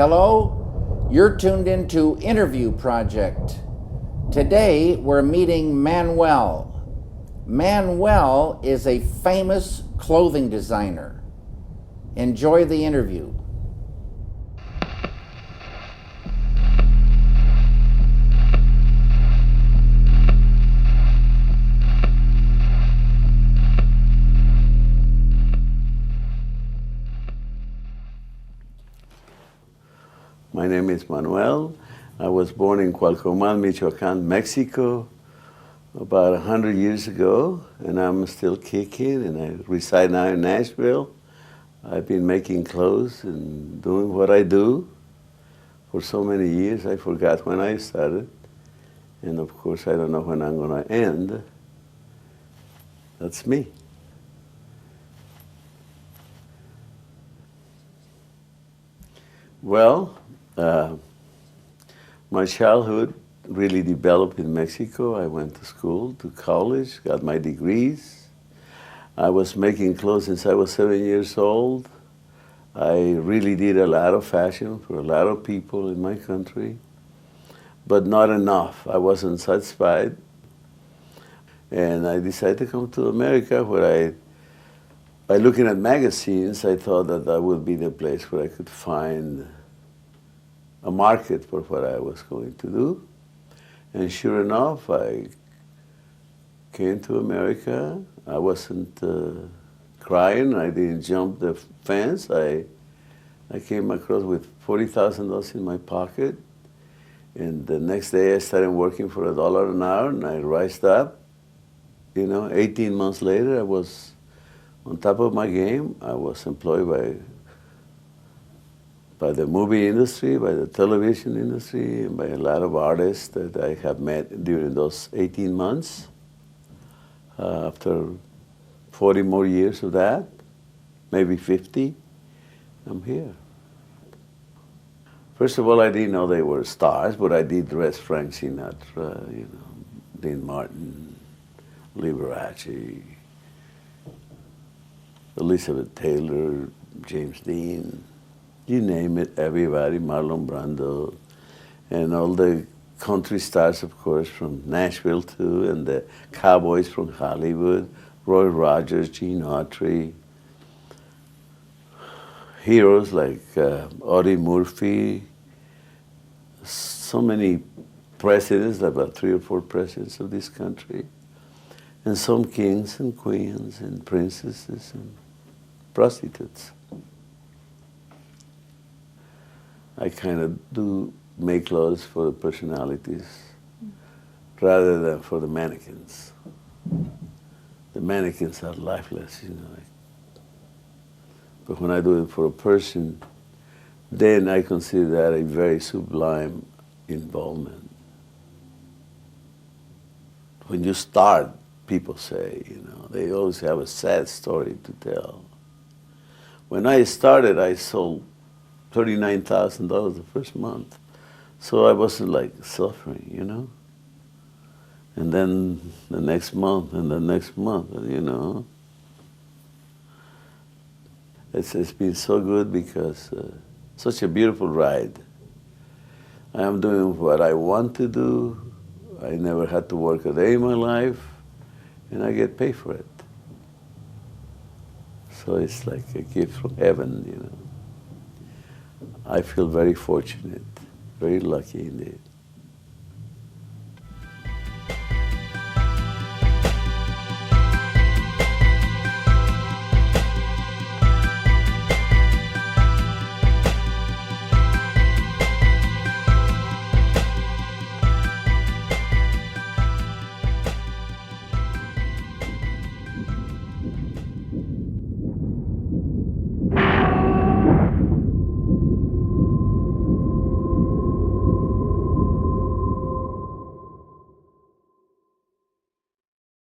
Hello, you're tuned into Interview Project. Today we're meeting Manuel. Manuel is a famous clothing designer. Enjoy the interview. My name is Manuel. I was born in Cualcomal, Michoacan, Mexico, about 100 years ago, and I'm still kicking, and I reside now in Nashville. I've been making clothes and doing what I do for so many years. I forgot when I started, and of course I don't know when I'm going to end. That's me. Well, my childhood really developed in Mexico. I went to school, to college, got my degrees. I was making clothes since I was 7 years old. I really did a lot of fashion for a lot of people in my country, but not enough. I wasn't satisfied. And I decided to come to America, where by looking at magazines, I thought that would be the place where I could find a market for what I was going to do. And sure enough, I came to America. I wasn't crying. I didn't jump the fence. I came across with $40,000 in my pocket. And the next day I started working for $1 an hour, and I rised up. 18 months later, I was on top of my game. I was employed by the movie industry, by the television industry, and by a lot of artists that I have met during those 18 months. After 40 more years of that, maybe 50, I'm here. First of all, I didn't know they were stars, but I did dress Frank Sinatra, Dean Martin, Liberace, Elizabeth Taylor, James Dean, you name it, everybody, Marlon Brando, and all the country stars, of course, from Nashville too, and the cowboys from Hollywood, Roy Rogers, Gene Autry, heroes like Audie Murphy, so many presidents, about 3 or 4 presidents of this country, and some kings and queens and princesses and prostitutes. I kind of do make clothes for the personalities rather than for the mannequins. The mannequins are lifeless, But when I do it for a person, then I consider that a very sublime involvement. When you start, people say, they always have a sad story to tell. When I started, I sold $39,000 the first month. So I wasn't like suffering, And then the next month and the next month, It's been so good because such a beautiful ride. I am doing what I want to do. I never had to work a day in my life, and I get paid for it. So it's like a gift from heaven, I feel very fortunate, very lucky indeed.